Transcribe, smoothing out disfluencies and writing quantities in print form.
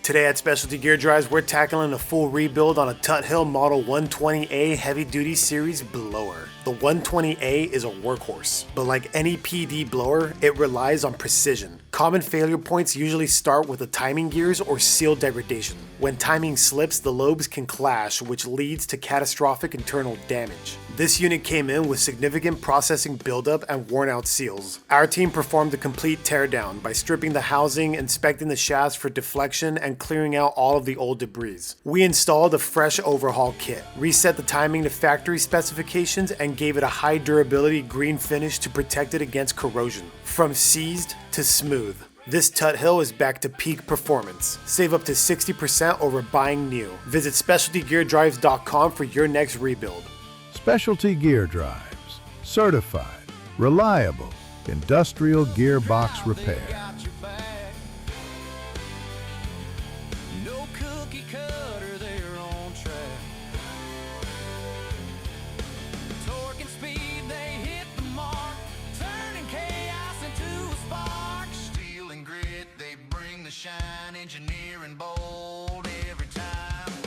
Today at Specialty Gear Drives, we're tackling a full rebuild on a Tuthill Model 120A Heavy Duty Series blower. The 120A is a workhorse, but like any PD blower, it relies on precision. Common failure points usually start with the timing gears or seal degradation. When timing slips, the lobes can clash, which leads to catastrophic internal damage. This unit came in with significant processing buildup and worn out seals. Our team performed a complete teardown by stripping the housing, inspecting the shafts for deflection, and clearing out all of the old debris. We installed a fresh overhaul kit, reset the timing to factory specifications, and gave it a high durability green finish to protect it against corrosion. From seized to smooth, this Tuthill is back to peak performance. Save up to 60% over buying new. Visit SpecialtyGearDrives.com for your next rebuild. Specialty Gear Drives. Certified, reliable, industrial gearbox repair. No cookie cutter, they're on track. Torque and speed, they hit the mark, turning chaos into a spark. Steel and grit, they bring the shine, engineering bold.